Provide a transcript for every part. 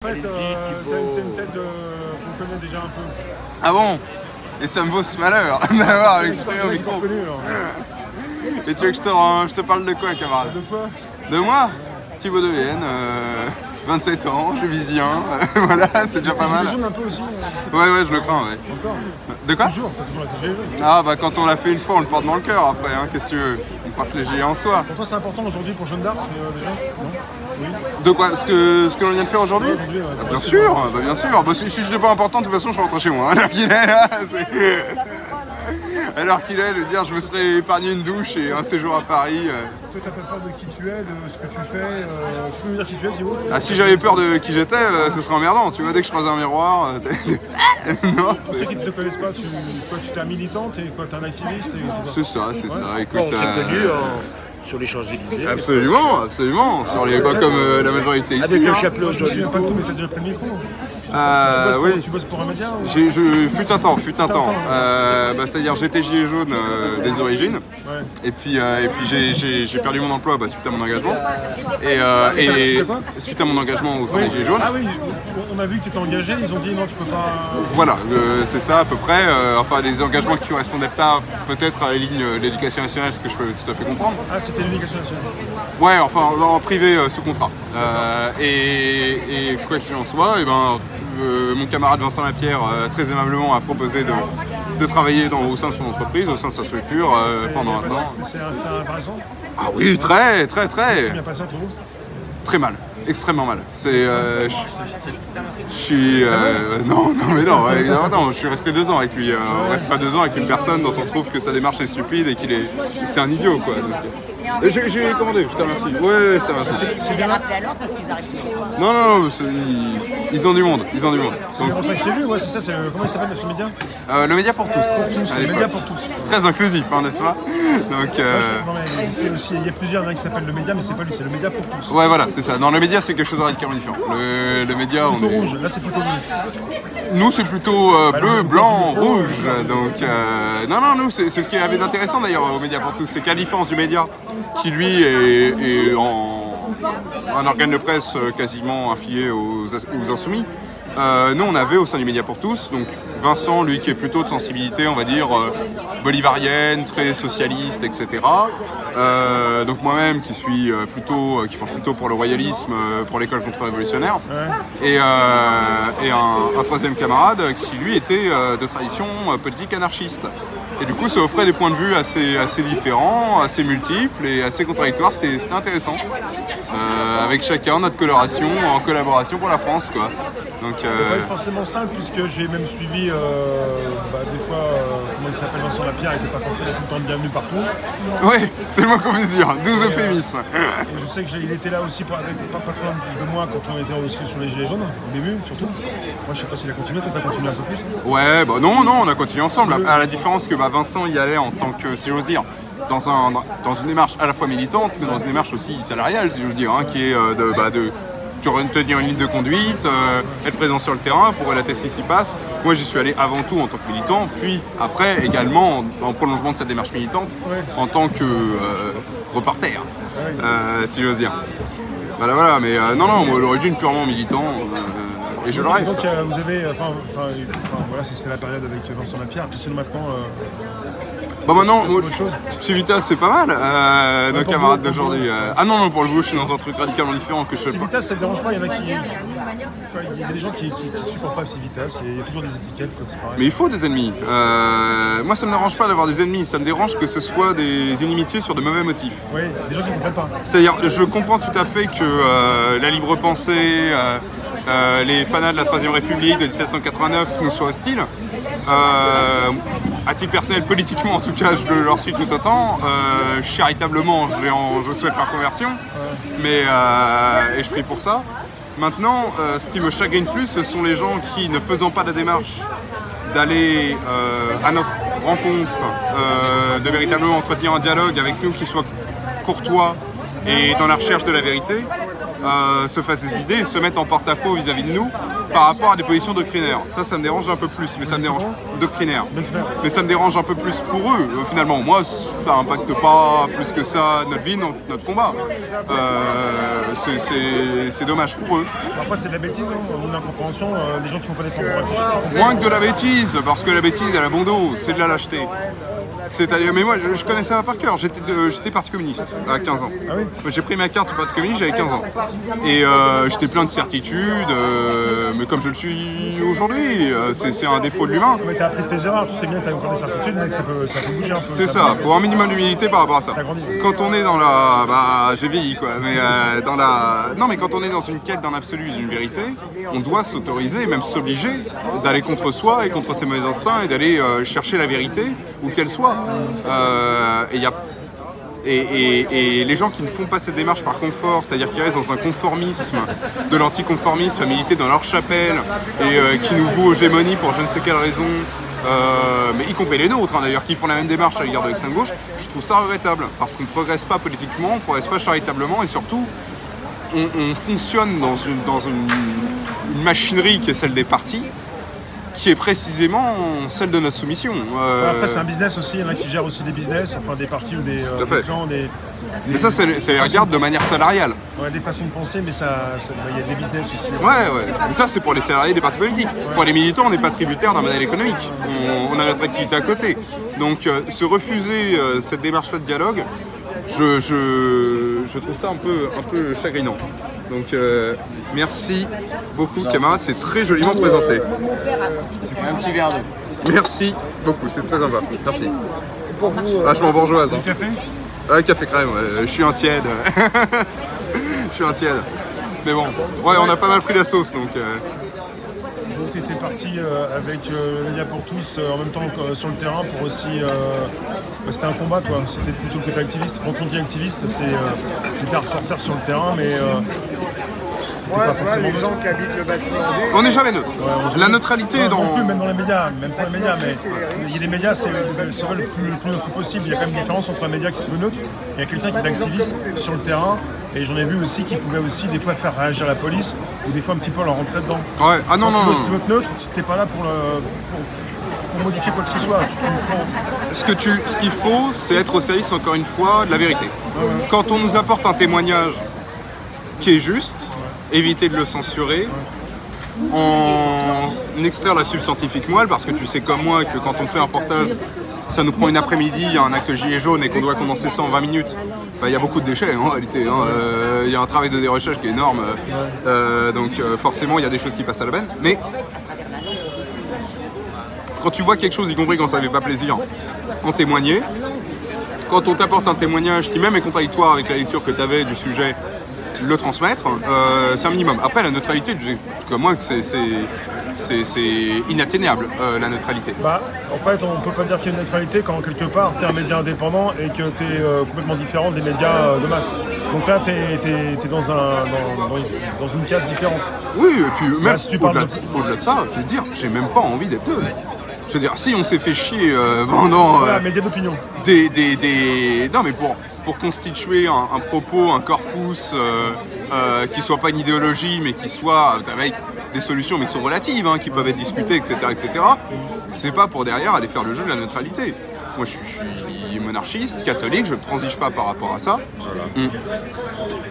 En fait, t'as une tête qu'on connaît déjà un peu. Ah bon? Et ça me vaut ce malheur d'avoir exprimé au micro. Et tu veux que je te parle de quoi, camarade? De toi? De moi? Thibaut de Vienne, 27 ans, je visien, voilà, c'est déjà pas mal. Tu joues un peu aussi? Ouais, je le crains, ouais. Encore? De quoi? Toujours, t'as toujours été généreux. Ah bah quand on l'a fait une fois, on le porte dans le cœur après, hein, qu'est-ce que tu veux? On porte les gilets en soi. Pour toi, c'est important aujourd'hui pour Jeanne d'Arc, déjà? Non? Oui. De quoi? Ce que l'on vient de faire aujourd'hui? Ouais, ah, bien sûr, bah, bien sûr. Bah, si je n'étais pas important, de toute façon, je rentre chez moi. Alors qu'il est là, alors qu'il est, je veux dire, je me serais épargné une douche et un séjour à Paris. Toi, t'as pas peur de qui tu es, de ce que tu fais, tu peux me dire qui tu es, Thibaut? Ah, si j'avais peur de qui j'étais, ce serait emmerdant. Tu vois, dès que je croise un miroir. Non, pour ceux qui ne te connaissent pas, tu es un militant, t'es un activiste? C'est ça. Écoute, bon, c'est connu sur les Champs-Élysées. Absolument. Sur les pas comme la majorité ici. Avec le chapelet aujourd'hui. Je ne sais pas tout, mais t'as déjà pris le micro. Oui. Tu bosses pour un média ou... Fut un temps. C'est-à-dire j'étais gilet jaune des origines. Ouais. Et puis j'ai perdu mon emploi suite à mon engagement. Et suite à mon engagement au sein des gilets jaunes. Ah oui, on a vu que tu étais engagé, ils ont dit non, tu peux pas... Voilà, c'est ça à peu près. Enfin, des engagements qui ne correspondaient pas peut-être à la ligne de l'éducation nationale, ce que je peux tout à fait comprendre. Ah, c'était l'éducation nationale. Ouais, enfin en privé sous contrat. Et quoi qu'il en soit, mon camarade Vincent Lapierre très aimablement a proposé de travailler au sein de son entreprise, au sein de sa structure pendant un temps. C'est intéressant? Ah oui, très. C'est bien passé entre vous? Très mal, extrêmement mal. Je suis... non, évidemment non, je suis resté 2 ans avec lui. On reste pas 2 ans avec une personne dont on trouve que sa démarche est stupide et que c'est un idiot, quoi. J'ai commandé, je te remercie. Ouais, je te remercie. C'est bien rappelé alors parce qu'ils arrivent chez toi. Non, ils ont du monde, C'est pour ça que je t'ai vu, ouais, c'est ça, comment il s'appelle ce média? Le média pour tous. Le média pour tous. C'est très inclusif, hein, n'est-ce pas? Donc, il y a plusieurs qui s'appellent le média, mais c'est pas lui, c'est le média pour tous. Ouais, voilà, c'est ça. Non, le média, c'est quelque chose de radicalement différent. Le média, plutôt rouge, là c'est plutôt rouge. Nous, c'est plutôt bleu, blanc, rouge. Donc, non, nous, c'est ce qui avait d'intéressant d'ailleurs au média pour tous. C'est qu'à la différence du média, qui lui est un organe de presse quasiment affilié aux Insoumis, nous, on avait au sein du média pour tous, donc Vincent, lui, qui est plutôt de sensibilité, on va dire, bolivarienne, très socialiste, etc. Donc moi-même qui penche plutôt pour le royalisme, pour l'école contre-révolutionnaire, et un troisième camarade qui lui était de tradition politique anarchiste. Et du coup ça offrait des points de vue assez différents, assez multiples et assez contradictoires, c'était intéressant. Avec chacun notre coloration en collaboration pour la France, quoi. Donc, c'est pas forcément simple puisque j'ai même suivi des fois comment il s'appelle, Vincent Lapierre, il n'était pas forcément tout le temps bienvenu partout. Oui, c'est le moins qu'on puisse dire, 12 euphémismes. Je sais qu'il était là aussi avec pas trop de moi quand on était aussi sur les gilets jaunes, au début surtout. Moi je sais pas s'il a continué, toi t'as continué un peu plus? Ouais, non, on a continué ensemble, à la différence que Vincent y allait en tant que, si j'ose dire, dans une démarche à la fois militante, mais dans une démarche aussi salariale, si j'ose dire, hein, qui est tenir une ligne de conduite, être présent sur le terrain pour relater ce qui s'y passe. Moi j'y suis allé avant tout en tant que militant, puis après également en prolongement de cette démarche militante, en tant que reporter, si j'ose dire. Voilà, mais non, moi l'origine purement militant. Et je le reste. Donc vous avez, voilà, c'était la période avec Vincent Lapierre, puis sinon maintenant... Maintenant, Civitas c'est pas mal, nos camarades d'aujourd'hui. Ah non, pour le coup, je suis dans un truc radicalement différent que je fais pas. Civitas, ça ne dérange pas, il y a des gens qui ne supportent pas Civitas, et il y a toujours des étiquettes, c'est pareil. Mais il faut des ennemis. Moi, ça me dérange pas d'avoir des ennemis, ça me dérange que ce soit des inimitiés sur de mauvais motifs. Oui, des gens qui ne comprennent pas. C'est-à-dire, je comprends tout à fait que la libre pensée, les fanats de la Troisième République de 1789 nous soient hostiles. À titre personnel, politiquement en tout cas, je leur suis tout autant. Charitablement, je souhaite leur conversion, mais et je prie pour ça. Maintenant, ce qui me chagrine plus, ce sont les gens qui, ne faisant pas la démarche d'aller à notre rencontre, de véritablement entretenir un dialogue avec nous qui soit courtois et dans la recherche de la vérité, se fassent des idées et se mettent en porte-à-faux vis-à-vis de nous par rapport à des positions doctrinaires. Ça me dérange un peu plus, mais ça me dérange doctrinaire. Mais ça me dérange un peu plus pour eux, finalement. Moi, ça n'impacte pas plus que ça notre vie, notre combat. C'est dommage pour eux. Parfois, c'est de la bêtise, ou l'incompréhension. Les gens qui font pas d'efforts pour réfléchir. Moins que de la bêtise, parce que la bêtise, elle a bon dos, c'est de la lâcheté. C'est-à-dire, mais moi, je connaissais ça par cœur. J'étais parti communiste à 15 ans. Ah oui. J'ai pris ma carte parti communiste, j'avais 15 ans. Et j'étais plein de certitudes, mais comme je le suis aujourd'hui, c'est un défaut de l'humain. Mais t'as appris de tes erreurs, tu sais bien que t'as encore des certitudes, mais que ça peut bouger un peu. C'est ça, faut un minimum d'humilité par rapport à ça. Quand on est dans la... Bah, j'ai vieilli quoi, mais dans la... Non, mais quand on est dans une quête d'un absolu, d'une vérité, on doit s'autoriser, même s'obliger, d'aller contre soi et contre ses mauvais instincts et d'aller chercher la vérité, où qu'elle soit. Et les gens qui ne font pas cette démarche par confort, c'est-à-dire qui restent dans un conformisme, de l'anticonformisme, à militer dans leur chapelle et qui nous vouent hégémonie pour je ne sais quelle raison, mais y compris les nôtres d'ailleurs, qui font la même démarche à l'égard de l'extrême gauche, je trouve ça regrettable parce qu'on ne progresse pas politiquement, on ne progresse pas charitablement et surtout on fonctionne dans une machinerie qui est celle des partis, qui est précisément celle de notre soumission. Après, c'est un business aussi, il y en a qui gèrent aussi des business, enfin des partis ou des clans, mais ça, c'est les regarde de manière salariale. Ouais, des façons de penser, mais il y a des business aussi. Ouais. Mais ça, c'est pour les salariés des partis politiques. Pour les militants, on n'est pas tributaire d'un modèle économique. On a notre activité à côté. Donc, se refuser cette démarche-là de dialogue, je trouve ça un peu chagrinant. Donc merci beaucoup camarades, c'est très joliment présenté. Un petit verre d'eau. Merci beaucoup, c'est très sympa. Merci. Vachement bourgeoise. Du café ? Café crème, je suis un tiède. Je suis un tiède. Mais bon, ouais, on a pas mal pris la sauce donc. Donc tu étais parti avec Média pour tous en même temps sur le terrain pour aussi... c'était un combat quoi, c'était plutôt que t'es activiste. Quand on dit activiste, c'était un reporter sur le terrain, mais... les gens qui habitent le bâtiment. On n'est jamais neutre. La neutralité est dans... Non plus, même dans les médias, même pas les médias, mais il y a des médias, c'est le plus possible. Il y a quand même une différence entre un média qui se veut neutre et quelqu'un qui est activiste sur le terrain. Et j'en ai vu aussi qui pouvaient aussi des fois faire réagir la police ou des fois un petit peu leur rentrer dedans. Ouais, ah non, non, non. Si tu veux être neutre, tu n'es pas là pour modifier quoi que ce soit. Ce qu'il faut, c'est être au service, encore une fois, de la vérité. Quand on nous apporte un témoignage qui est juste, éviter de le censurer, en extraire la substantifique moelle, parce que tu sais comme moi que quand on fait un reportage, ça nous prend une après-midi, un acte gilet jaune et qu'on doit condenser ça en 20 minutes. Il y a beaucoup de déchets en réalité, il y a un travail de dérochage qui est énorme, donc forcément il y a des choses qui passent à la benne, mais quand tu vois quelque chose, y compris quand ça ne fait pas plaisir, en témoigner, quand on t'apporte un témoignage qui même est contradictoire avec la lecture que tu avais du sujet, le transmettre, c'est un minimum. Après la neutralité, comme moi, c'est inatteignable, la neutralité. Bah, en fait, on peut pas dire qu'il y a une neutralité quand quelque part tu es un média indépendant et que tu es complètement différent des médias de masse. Donc là, tu es dans une case différente. Oui, et puis même si au-delà de ça, je veux dire, j'ai même pas envie d'être neutre. Je veux dire, si on s'est fait chier pendant... Voilà, médias d'opinion. Non, mais pour constituer un propos, un corpus qui soit pas une idéologie, mais qui soit avec des solutions, mais qui sont relatives, hein, qui peuvent être discutées, etc., c'est pas pour derrière aller faire le jeu de la neutralité. Moi, je suis monarchiste, catholique, je ne transige pas par rapport à ça. Voilà. Il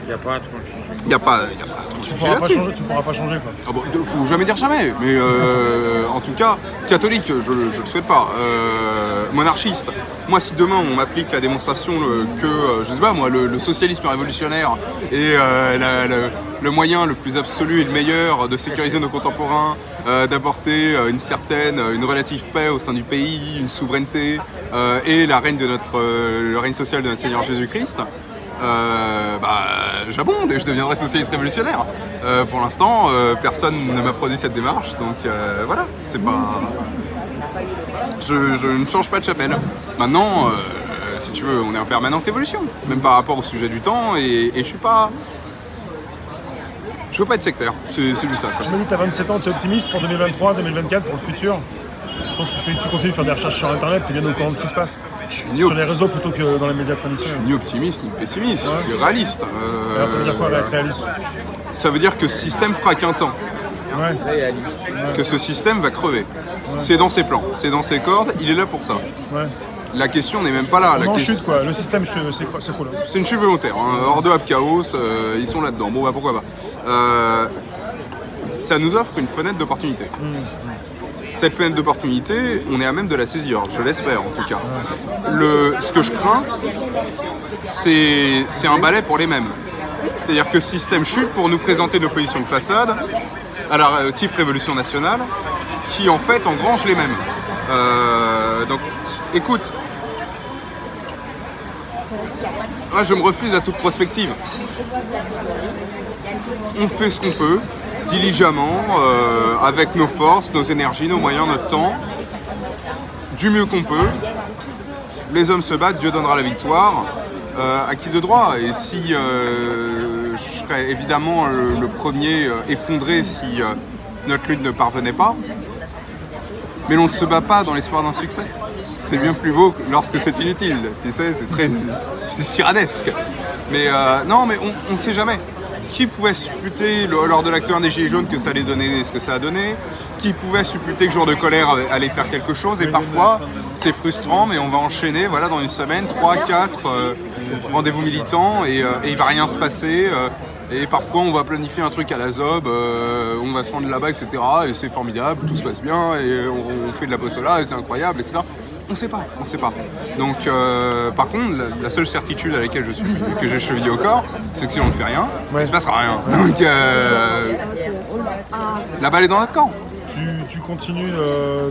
n'y a pas à trancher. Il n'y a pas à trancher là-dessus. Tu pourras pas changer quoi. Ah bon, faut jamais dire jamais, mais en tout cas, catholique, je ne le souhaite pas. Monarchiste, moi si demain on m'applique la démonstration que, je sais pas moi, le socialisme révolutionnaire est le moyen le plus absolu et le meilleur de sécuriser nos contemporains, d'apporter une relative paix au sein du pays, une souveraineté et la règne le règne social de notre Seigneur Jésus-Christ, j'abonde et je deviendrai socialiste révolutionnaire. Pour l'instant, personne ne m'a produit cette démarche, donc voilà, c'est pas... Je ne change pas de chapelle. Maintenant, si tu veux, on est en permanente évolution, même par rapport au sujet du temps, et je suis pas... Je veux pas être sectaire, c'est lui ça. Je me dis que tu as 27 ans, tu es optimiste pour 2023, 2024, pour le futur. Je pense que tu continues de faire des recherches sur internet, tu es bien au courant de ce qui se passe. Sur les réseaux plutôt que dans les médias traditionnels. Je suis ni optimiste ni pessimiste, je suis réaliste. Alors ça veut dire quoi être réaliste? Ça veut dire que ce système fera qu'un temps. Ouais. que ce système va crever. C'est dans ses plans, c'est dans ses cordes, il est là pour ça. Ouais. La question n'est même pas là. On est en chute quoi, le système c'est cool. C'est une chute volontaire, hein. Hors de Hab Chaos, ils sont là-dedans. Bon bah pourquoi pas. Ça nous offre une fenêtre d'opportunité. Cette fenêtre d'opportunité, on est à même de la saisir, je l'espère en tout cas. Ce que je crains, c'est un balai pour les mêmes. C'est-à-dire que système chute pour nous présenter nos positions de façade, à la type Révolution nationale, qui en fait engrange les mêmes. Donc écoute, moi je me refuse à toute prospective. On fait ce qu'on peut, diligemment, avec nos forces, nos énergies, nos moyens, notre temps, du mieux qu'on peut. Les hommes se battent, Dieu donnera la victoire, à qui de droit. Et si je serais évidemment le premier effondré si notre lutte ne parvenait pas, mais l'on ne se bat pas dans l'espoir d'un succès. C'est bien plus beau lorsque c'est inutile, tu sais, c'est cyranesque. Mais non, mais on ne sait jamais. Qui pouvait supputer lors de l'acte 1 des Gilets jaunes que ça allait donner ce que ça a donné? Qui pouvait supputer que jour de colère allait faire quelque chose? Et parfois, c'est frustrant, mais on va enchaîner voilà, dans une semaine, 3, 4 rendez-vous militants et il va rien se passer. Et parfois, on va planifier un truc à la ZOB, on va se rendre là-bas, etc. Et c'est formidable, tout se passe bien, et on fait de l'apostolat, et c'est incroyable, etc. On ne sait pas, on ne sait pas. Donc, par contre, la seule certitude à laquelle je suis, que j'ai chevillé au corps, c'est que si on ne fait rien, il ne se passera rien. Donc, la balle est dans notre camp. Tu continues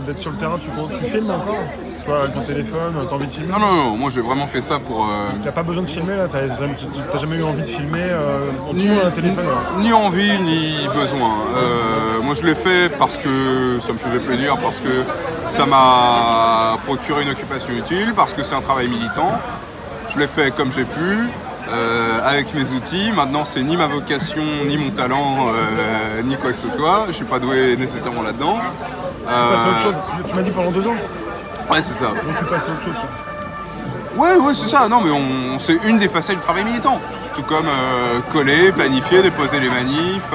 d'être sur le terrain, tu filmes encore? Toi, avec ton téléphone, t'as envie de filmer? Non, moi j'ai vraiment fait ça pour... T'as pas besoin de filmer là? T'as jamais eu envie de filmer ni un téléphone? Ni envie, ni besoin. Moi je l'ai fait parce que ça me faisait plaisir, parce que ça m'a procuré une occupation utile, parce que c'est un travail militant. Je l'ai fait comme j'ai pu, avec mes outils. Maintenant c'est ni ma vocation, ni mon talent, ni quoi que ce soit. Je suis pas doué nécessairement là-dedans. Tu passes à autre chose? Tu m'as dit pendant 2 ans? Ouais, c'est ça. Donc tu passes à autre chose. Ouais, c'est ça. Non, mais c'est une des facettes du travail militant. Tout comme coller, planifier, déposer les manifs,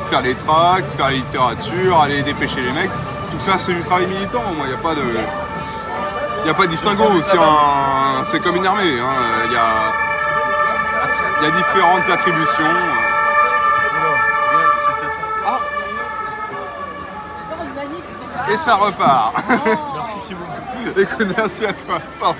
faire les tracts, faire la littérature, aller dépêcher les mecs. Tout ça, c'est du travail militant. Moi, il n'y a pas de... Il n'y a pas de distinguo. C'est comme une armée. Hein. Il y a différentes attributions. Et ça repart. Merci Thibaut. Écoute, merci à toi. Force.